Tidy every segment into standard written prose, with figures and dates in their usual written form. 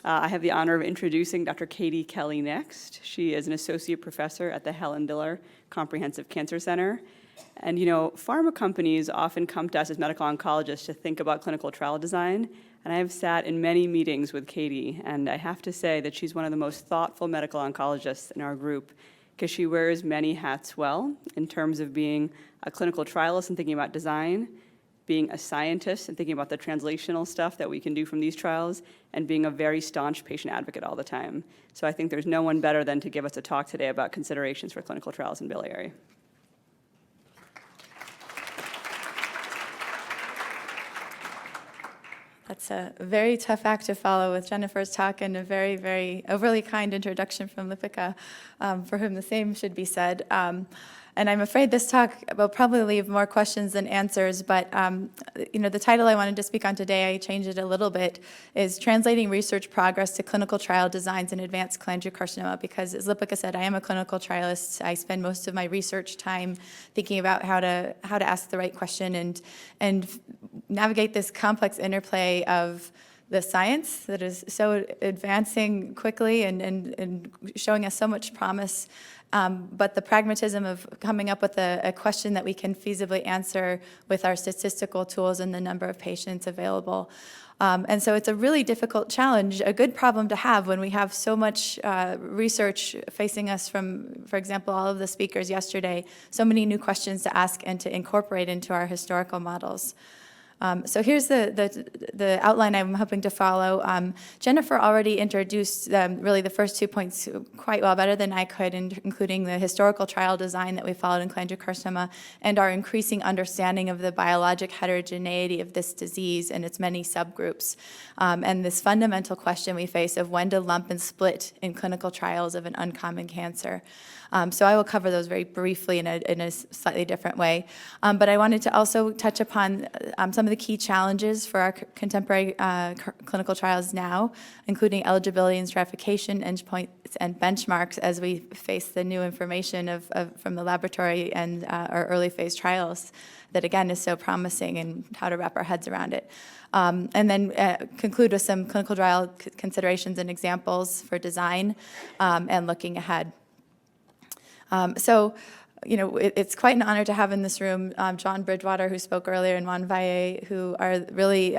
I have the honor of introducing Dr. Katie Kelley next. She is an associate professor at the Helen Diller Comprehensive Cancer Center. And pharma companies often come to us as medical oncologists to think about clinical trial design. And I have sat in many meetings with Katie, and I have to say that she's one of the most thoughtful medical oncologists in our group, because she wears many hats well in terms of being a clinical trialist and thinking about design, being a scientist and thinking about the translational stuff that we can do from these trials, and being a very staunch patient advocate all the time. So I think there's no one better than to give us a talk today about considerations for clinical trials in biliary. That's a very tough act to follow with Jennifer's talk and a very, very overly kind introduction from Lipika, for whom the same should be said. And I'm afraid this talk will probably leave more questions than answers, but the title I wanted to speak on today, I changed it a little bit, is Translating Research Progress to Clinical Trial Designs in Advanced Cholangiocarcinoma, because as Lipika said, I am a clinical trialist. I spend most of my research time thinking about how to ask the right question and navigate this complex interplay of the science that is so advancing quickly and showing us so much promise, but the pragmatism of coming up with a question that we can feasibly answer with our statistical tools and the number of patients available. And so it's a really difficult challenge, a good problem to have when we have so much research facing us from, for example, all of the speakers yesterday, so many new questions to ask and to incorporate into our historical models. So here's the outline I'm hoping to follow. Jennifer already introduced really the first 2 points quite well, better than I could, including the historical trial design that we followed in cholangiocarcinoma and our increasing understanding of the biologic heterogeneity of this disease and its many subgroups, and this fundamental question we face of when to lump and split in clinical trials of an uncommon cancer. So I will cover those very briefly in a slightly different way. But I wanted to also touch upon some of the key challenges for our contemporary clinical trials now, including eligibility and stratification, endpoints, and benchmarks as we face the new information from the laboratory and our early phase trials that, again, is so promising, and how to wrap our heads around it. And then conclude with some clinical trial considerations and examples for design and looking ahead. It's quite an honor to have in this room John Bridgewater, who spoke earlier, and Juan Valle, who are really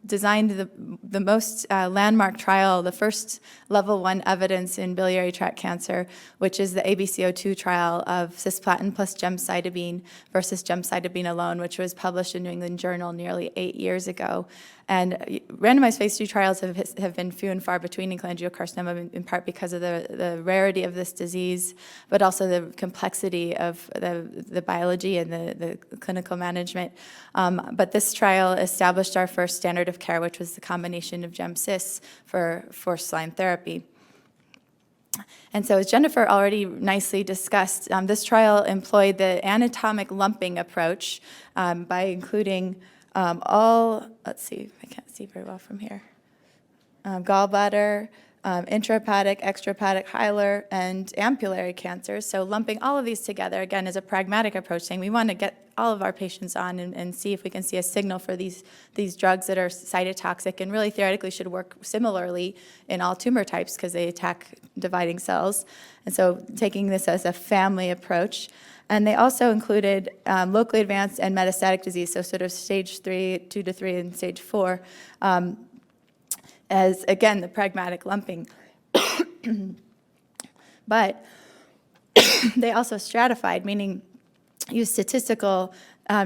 designed the most landmark trial, the first level 1 evidence in biliary tract cancer, which is the ABC02 trial of cisplatin plus gemcitabine versus gemcitabine alone, which was published in New England Journal nearly 8 years ago. And randomized phase 3 trials have been few and far between in cholangiocarcinoma, in part because of the rarity of this disease, but also the complexity of the biology and the clinical management. But this trial established our first standard of care, which was the combination of gem-cis for first-line therapy. And so as Jennifer already nicely discussed, this trial employed the anatomic lumping approach by including let's see, I can't see very well from here, gallbladder, intrahepatic, extrahepatic, hilar, and ampullary cancers. So lumping all of these together, again, is a pragmatic approach, saying we want to get all of our patients on and see if we can see a signal for these drugs that are cytotoxic and really theoretically should work similarly in all tumor types because they attack dividing cells. And so taking this as a family approach. And they also included locally advanced and metastatic disease, so sort of stage 2 to 3 and stage 4, as, again, the pragmatic lumping. But they also stratified, meaning used statistical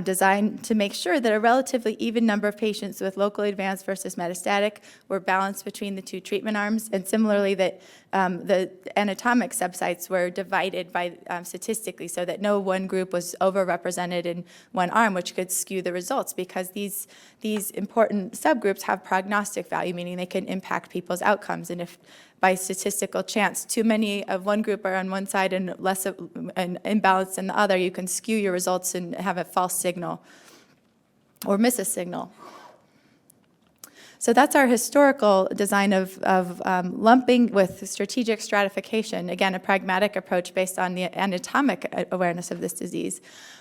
design to make sure that a relatively even number of patients with locally advanced versus metastatic were balanced between the two treatment arms, and similarly that the anatomic subsites were divided by statistically so that no one group was overrepresented in one arm, which could skew the results because these important subgroups have prognostic value, meaning they can impact people's outcomes. And if by statistical chance too many of one group are on one side and less imbalanced in the other, you can skew your results and have a false signal or miss a signal. So that's our historical design of lumping with strategic stratification. Again, a pragmatic approach based on the anatomic awareness of this disease.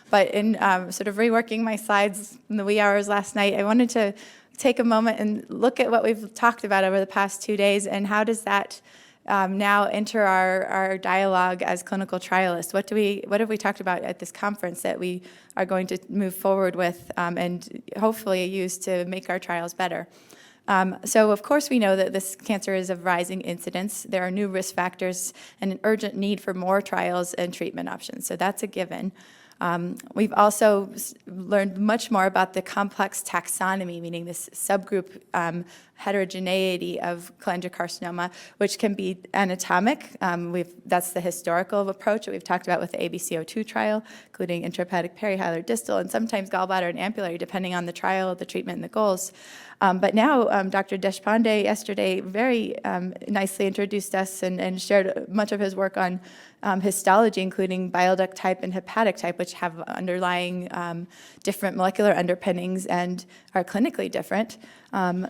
But in sort of reworking my slides in the wee hours last night, I wanted to take a moment and look at what we've talked about over the past 2 days, and how does that now enter our dialogue as clinical trialists? What have we talked about at this conference that we are going to move forward with and hopefully use to make our trials better? So of course we know that this cancer is of rising incidence. There are new risk factors and an urgent need for more trials and treatment options. So that's a given. We've also learned much more about the complex taxonomy, meaning this subgroup heterogeneity of cholangiocarcinoma, which can be anatomic. That's the historical approach that we've talked about with the ABC02 trial, including intrahepatic, perihilar, distal, and sometimes gallbladder and ampullary, depending on the trial, the treatment, and the goals. But now Dr. Deshpande yesterday very nicely introduced us and shared much of his work on histology, including bile duct type and hepatic type, which have underlying different molecular underpinnings and are clinically different.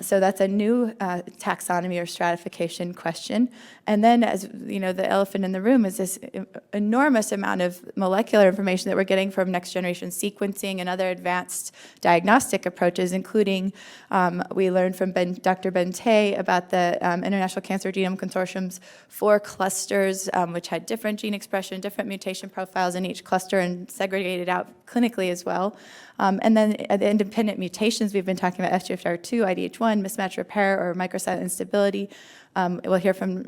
So that's a new taxonomy or stratification question. And then, as you know, the elephant in the room is this enormous amount of molecular information that we're getting from next generation sequencing and other advanced diagnostic approaches, including we learned from Dr. Bente about the International Cancer Genome Consortium's 4 clusters, which had different gene expression, different mutation profiles in each cluster, and segregated out clinically as well. And then the independent mutations, we've been talking about FGFR2, IDH1, mismatch repair, or microsatellite instability. We'll hear from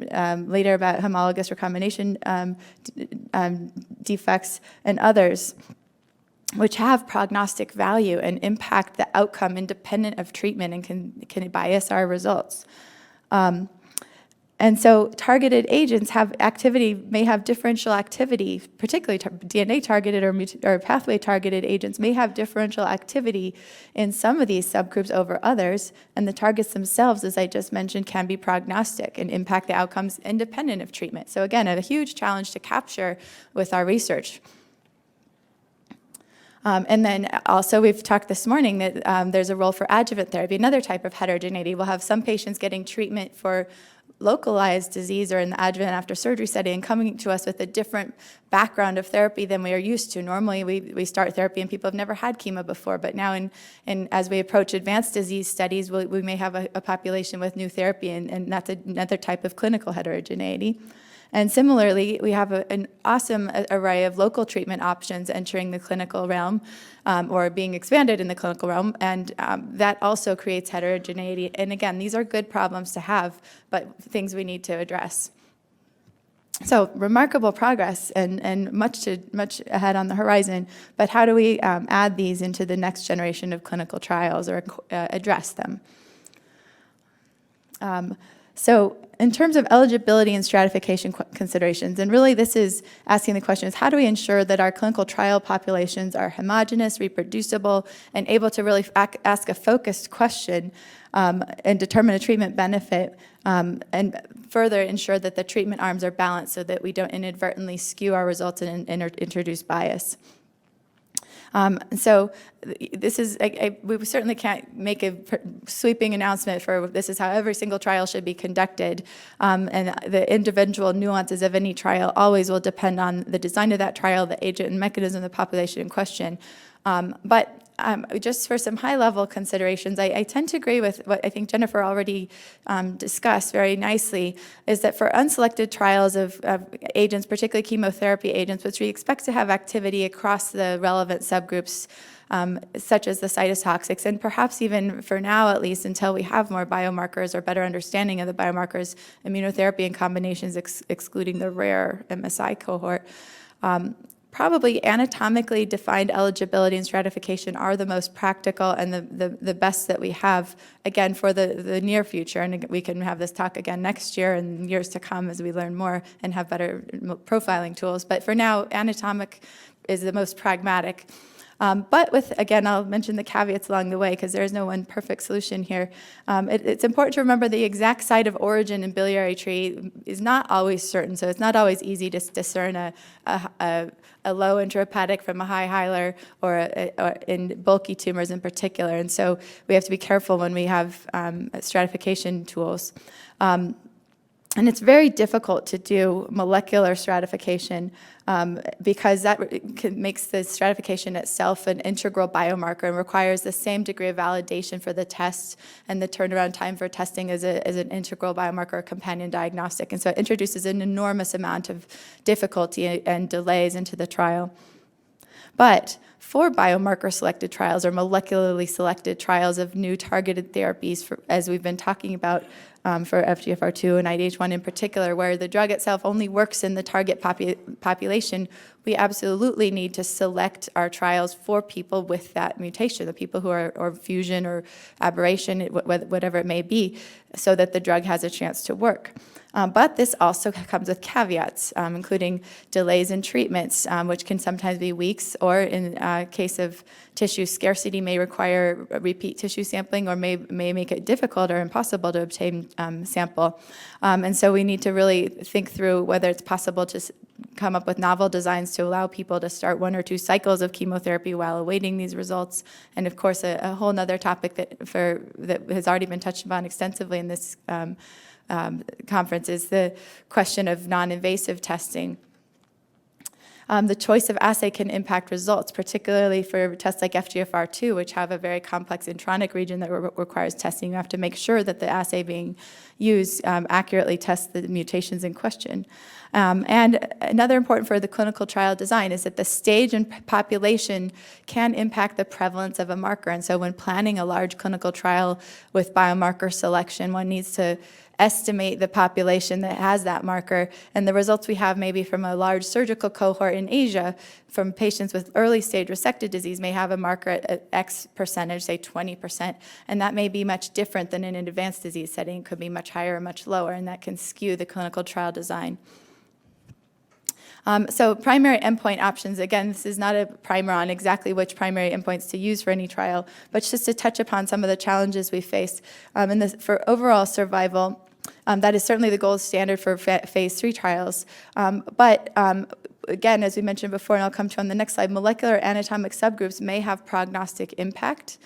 later about homologous recombination defects and others, which have prognostic value and impact the outcome independent of treatment and can bias our results. And so targeted agents have activity, may have differential activity, particularly DNA-targeted or pathway-targeted agents may have differential activity in some of these subgroups over others, and the targets themselves, as I just mentioned, can be prognostic and impact the outcomes independent of treatment. So again, a huge challenge to capture with our research. And then also we've talked this morning that there's a role for adjuvant therapy, another type of heterogeneity. We'll have some patients getting treatment for localized disease or in the adjuvant after surgery setting and coming to us with a different background of therapy than we are used to. Normally we start therapy and people have never had chemo before, but now as we approach advanced disease studies, we may have a population with new therapy, and that's another type of clinical heterogeneity. And similarly, we have an awesome array of local treatment options entering the clinical realm or being expanded in the clinical realm, and that also creates heterogeneity. And again, these are good problems to have, but things we need to address. So remarkable progress and much ahead on the horizon, but how do we add these into the next generation of clinical trials or address them? So in terms of eligibility and stratification considerations, and really this is asking the question is how do we ensure that our clinical trial populations are homogenous, reproducible, and able to really ask a focused question and determine a treatment benefit, and further ensure that the treatment arms are balanced so that we don't inadvertently skew our results and introduce bias. So this is, we certainly can't make a sweeping announcement for this is how every single trial should be conducted, and the individual nuances of any trial always will depend on the design of that trial, the agent and mechanism of the population in question. But just for some high-level considerations, I tend to agree with what I think Jennifer already discussed very nicely, is that for unselected trials of agents, particularly chemotherapy agents, which we expect to have activity across the relevant subgroups, such as the cytotoxics, and perhaps even for now at least until we have more biomarkers or better understanding of the biomarkers, immunotherapy and combinations excluding the rare MSI cohort. Probably anatomically defined eligibility and stratification are the most practical and the best that we have, again, for the near future. And we can have this talk again next year and years to come as we learn more and have better profiling tools. But for now, anatomic is the most pragmatic. But with, again, I'll mention the caveats along the way because there is no one perfect solution here. It's important to remember the exact site of origin in biliary tree is not always certain, so it's not always easy to discern a low intrahepatic from a high hilar or in bulky tumors in particular. And so we have to be careful when we have stratification tools. And it's very difficult to do molecular stratification because that makes the stratification itself an integral biomarker and requires the same degree of validation for the test and the turnaround time for testing as an integral biomarker or companion diagnostic. And so it introduces an enormous amount of difficulty and delays into the trial. But for biomarker-selected trials or molecularly selected trials of new targeted therapies, as we've been talking about for FGFR2 and IDH1 in particular, where the drug itself only works in the target population, we absolutely need to select our trials for people with that mutation, the people who are or fusion or aberration, whatever it may be, so that the drug has a chance to work. But this also comes with caveats, including delays in treatments, which can sometimes be weeks, or in case of tissue scarcity may require repeat tissue sampling or may make it difficult or impossible to obtain sample. And so we need to really think through whether it's possible to come up with novel designs to allow people to start 1 or 2 cycles of chemotherapy while awaiting these results. And of course, a whole other topic that has already been touched upon extensively in this conference is the question of non-invasive testing. The choice of assay can impact results, particularly for tests like FGFR2, which have a very complex intronic region that requires testing. You have to make sure that the assay being used accurately tests the mutations in question. And another important for the clinical trial design is that the stage and population can impact the prevalence of a marker. And so when planning a large clinical trial with biomarker selection, one needs to estimate the population that has that marker, and the results we have maybe from a large surgical cohort in Asia from patients with early stage resected disease may have a marker at X percentage, say 20%, and that may be much different than in an advanced disease setting. It could be much higher or much lower, and that can skew the clinical trial design. So primary endpoint options, again, this is not a primer on exactly which primary endpoints to use for any trial, but just to touch upon some of the challenges we face. For overall survival, that is certainly the gold standard for phase 3 trials. Again, as we mentioned before, and I'll come to on the next slide, molecular anatomic subgroups may have prognostic impact.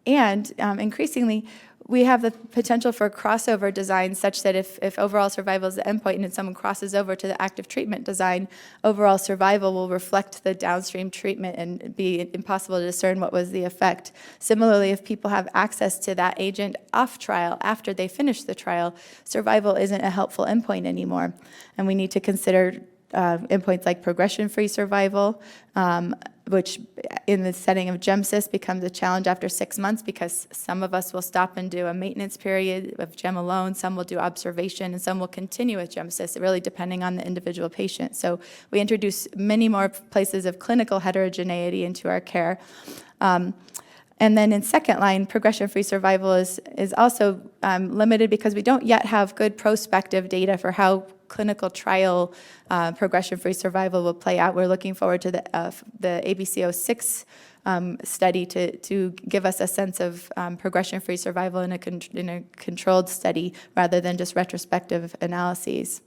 And increasingly, we have the potential for crossover design such that if overall survival is the endpoint and someone crosses over to the active treatment design, overall survival will reflect the downstream treatment and be impossible to discern what was the effect. Similarly, if people have access to that agent off trial after they finish the trial, survival isn't a helpful endpoint anymore. And we need to consider endpoints like progression-free survival, which in the setting of GEMCIS becomes a challenge after 6 months because some of us will stop and do a maintenance period of GEM alone, some will do observation, and some will continue with GEMCIS, really depending on the individual patient. So we introduce many more places of clinical heterogeneity into our care. And then in second line, progression-free survival is also limited because we don't yet have good prospective data for how clinical trial progression-free survival will play out. We're looking forward to the ABC06 study to give us a sense of progression-free survival in a controlled study rather than just retrospective analyses.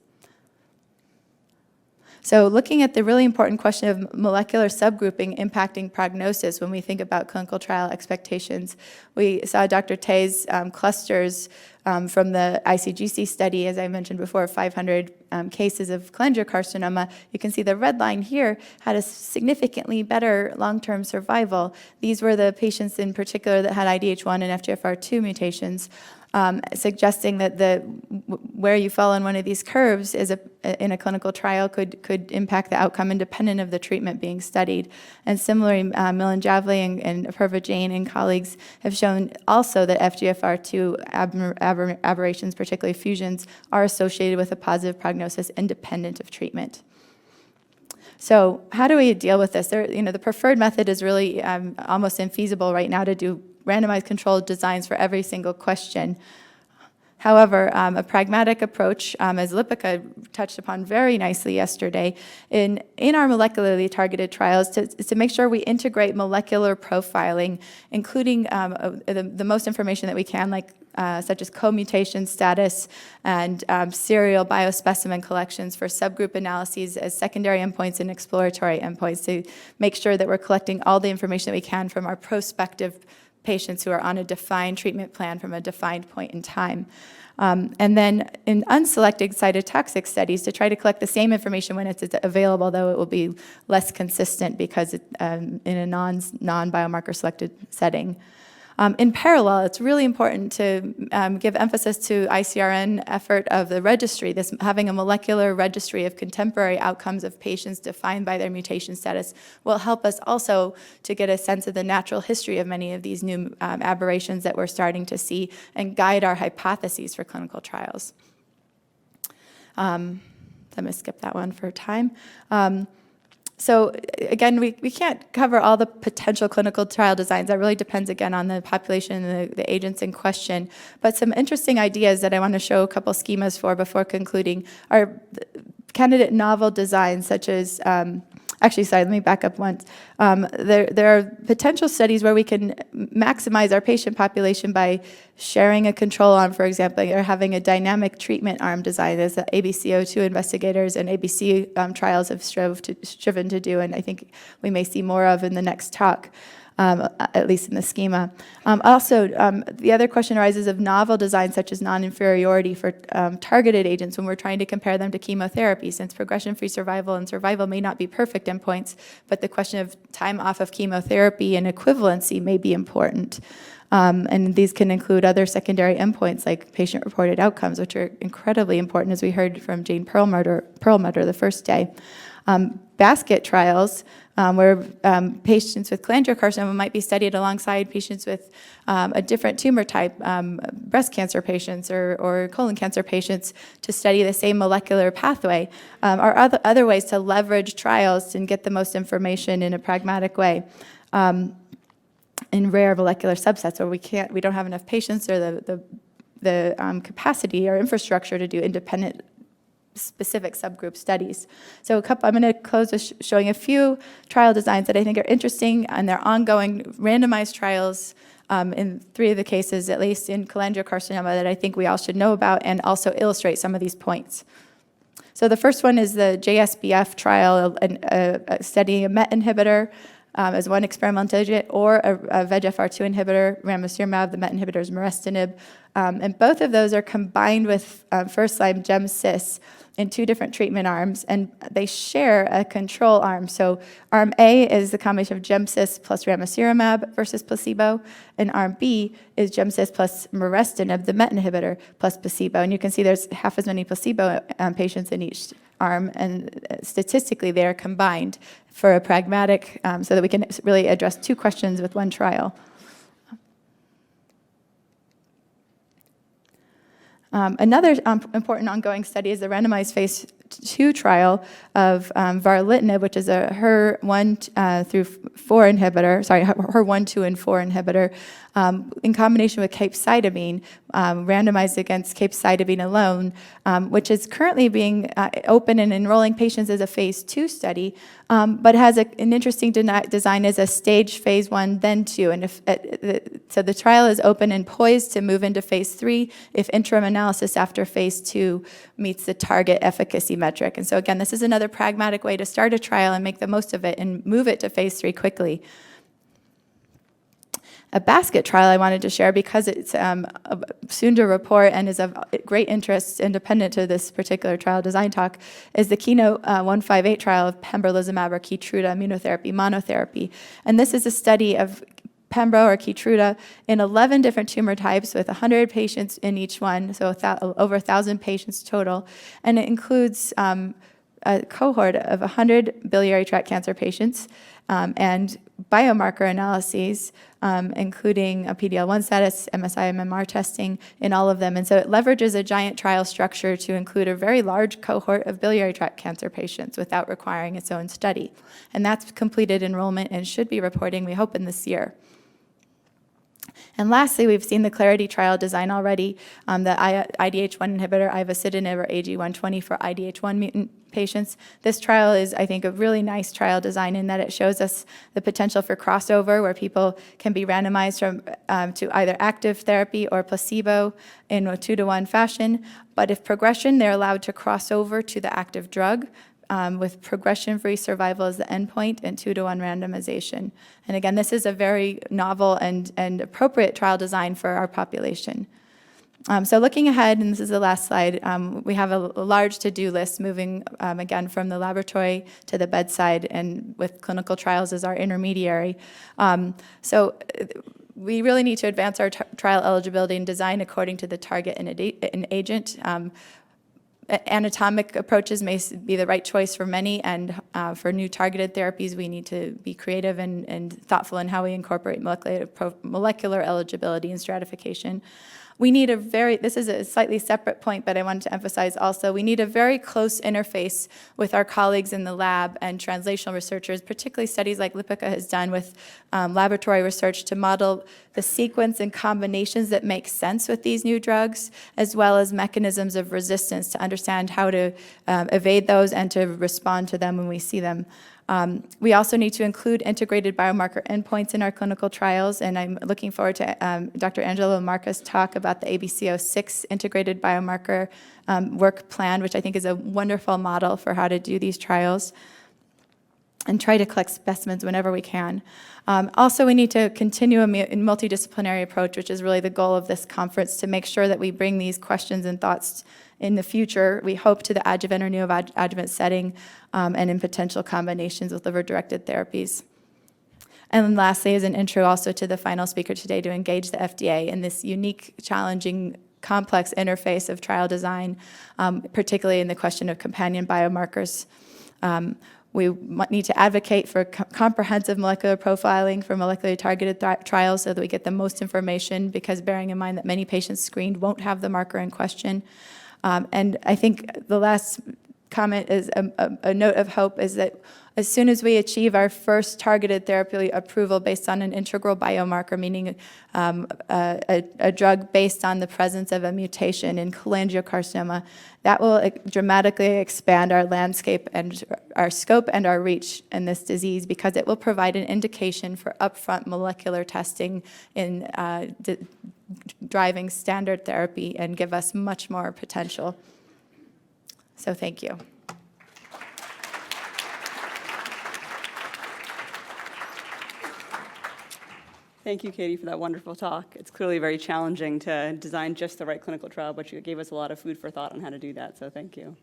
So looking at the really important question of molecular subgrouping impacting prognosis when we think about clinical trial expectations, we saw Dr. Tay's clusters from the ICGC study, as I mentioned before, 500 cases of cholangiocarcinoma. You can see the red line here had a significantly better long-term survival. These were the patients in particular that had IDH1 and FGFR2 mutations. Suggesting that where you fall on one of these curves in a clinical trial could impact the outcome independent of the treatment being studied. And similarly, Milan-Javli and Apurva Jain and colleagues have shown also that FGFR2 aberrations, particularly fusions, are associated with a positive prognosis independent of treatment. So how do we deal with this? The preferred method is really almost infeasible right now to do randomized controlled designs for every single question. However, a pragmatic approach, as Lipika touched upon very nicely yesterday, in our molecularly targeted trials is to make sure we integrate molecular profiling, including the most information that we can, such as co-mutation status and serial biospecimen collections for subgroup analyses as secondary endpoints and exploratory endpoints to make sure that we're collecting all the information that we can from our prospective patients who are on a defined treatment plan from a defined point in time. And then in unselected cytotoxic studies to try to collect the same information when it's available, though it will be less consistent because in a non-biomarker selected setting. In parallel, it's really important to give emphasis to ICRN effort of the registry, this having a molecular registry of contemporary outcomes of patients defined by their mutation status will help us also to get a sense of the natural history of many of these new aberrations that we're starting to see and guide our hypotheses for clinical trials. I'm going to skip that one for time. So again, we can't cover all the potential clinical trial designs. That really depends, again, on the population and the agents in question. But some interesting ideas that I want to show a couple schemas for before concluding are candidate novel designs such as, actually, sorry, let me back up once. There are potential studies where we can maximize our patient population by sharing a control arm, for example, or having a dynamic treatment arm design, as the ABCO2 investigators and ABC trials have striven to do, and I think we may see more of in the next talk. At least in the schema. Also, the other question arises of novel designs such as non-inferiority for targeted agents when we're trying to compare them to chemotherapy, since progression-free survival and survival may not be perfect endpoints, but the question of time off of chemotherapy and equivalency may be important. And these can include other secondary endpoints like patient-reported outcomes, which are incredibly important, as we heard from Jane Perlmutter the first day. Basket trials, where patients with cholangiocarcinoma might be studied alongside patients with a different tumor type, breast cancer patients or colon cancer patients, to study the same molecular pathway, are other ways to leverage trials and get the most information in a pragmatic way. In rare molecular subsets where we don't have enough patients or the capacity or infrastructure to do independent specific subgroup studies. So I'm going to close with showing a few trial designs that I think are interesting, and they're ongoing randomized trials in 3 of the cases, at least in cholangiocarcinoma, that I think we all should know about and also illustrate some of these points. So the first one is the JSBF trial, studying a MET inhibitor as one experimental agent, or a VEGFR2 inhibitor, ramucirumab. The MET inhibitor is merestinib. And both of those are combined with first-line GemCis in 2 different treatment arms, and they share a control arm. So arm A is the combination of GemCis plus ramucirumab versus placebo, and arm B is GemCis plus merestinib, the MET inhibitor, plus placebo. And you can see there's half as many placebo patients in each arm, and statistically they are combined for a pragmatic, so that we can really address 2 questions with 1 trial. Another important ongoing study is the randomized phase 2 trial of varlitinib, which is a HER1 through 4 inhibitor, HER1, 2, and 4 inhibitor, in combination with capecitabine, randomized against capecitabine alone, which is currently being open and enrolling patients as a phase 2 study, but has an interesting design as a staged phase 1, then 2. And so the trial is open and poised to move into phase 3 if interim analysis after phase 2 meets the target efficacy metric. And so again, this is another pragmatic way to start a trial and make the most of it and move it to phase 3 quickly. A basket trial I wanted to share because it's soon to report and is of great interest independent to this particular trial design talk is the Keynote 158 trial of pembrolizumab or Keytruda immunotherapy monotherapy. And this is a study of Pembro or Keytruda in 11 different tumor types with 100 patients in each one, so over 1,000 patients total. And it includes a cohort of 100 biliary tract cancer patients and biomarker analyses, including a PD-L1 status, MSI-MMR testing in all of them. And so it leverages a giant trial structure to include a very large cohort of biliary tract cancer patients without requiring its own study. And that's completed enrollment and should be reporting, we hope, in this year. And lastly, we've seen the ClarlDHy trial design already, the IDH1 inhibitor, ivosidenib, or AG120 for IDH1 mutant patients. This trial is, I think, a really nice trial design in that it shows us the potential for crossover, where people can be randomized to either active therapy or placebo in a 2-to-1 fashion. But if progression, they're allowed to cross over to the active drug with progression-free survival as the endpoint and 2-to-1 randomization. And again, this is a very novel and appropriate trial design for our population. So looking ahead, and this is the last slide, we have a large to-do list moving, again, from the laboratory to the bedside, and with clinical trials as our intermediary. So we really need to advance our trial eligibility and design according to the target and agent. Anatomic approaches may be the right choice for many, and for new targeted therapies, we need to be creative and thoughtful in how we incorporate molecular eligibility and stratification. We need this is a slightly separate point, but I wanted to emphasize also, we need a very close interface with our colleagues in the lab and translational researchers, particularly studies like Lipica has done with laboratory research to model the sequence and combinations that make sense with these new drugs, as well as mechanisms of resistance to understand how to evade those and to respond to them when we see them. We also need to include integrated biomarker endpoints in our clinical trials, and I'm looking forward to Dr. Angela Marca's talk about the ABC06 integrated biomarker work plan, which I think is a wonderful model for how to do these trials, and try to collect specimens whenever we can. Also, we need to continue a multidisciplinary approach, which is really the goal of this conference, to make sure that we bring these questions and thoughts in the future, we hope, to the adjuvant or neoadjuvant setting, and in potential combinations with liver-directed therapies. And then lastly, as an intro also to the final speaker today, to engage the FDA in this unique, challenging, complex interface of trial design, particularly in the question of companion biomarkers. We need to advocate for comprehensive molecular profiling for molecularly targeted trials so that we get the most information, because bearing in mind that many patients screened won't have the marker in question. And I think the last comment is a note of hope, is that as soon as we achieve our first targeted therapy approval based on an integral biomarker, meaning a drug based on the presence of a mutation in cholangiocarcinoma, that will dramatically expand our landscape and our scope and our reach in this disease, because it will provide an indication for upfront molecular testing in driving standard therapy and give us much more potential. So thank you. Thank you, Katie, for that wonderful talk. It's clearly very challenging to design just the right clinical trial, but you gave us a lot of food for thought on how to do that, so thank you.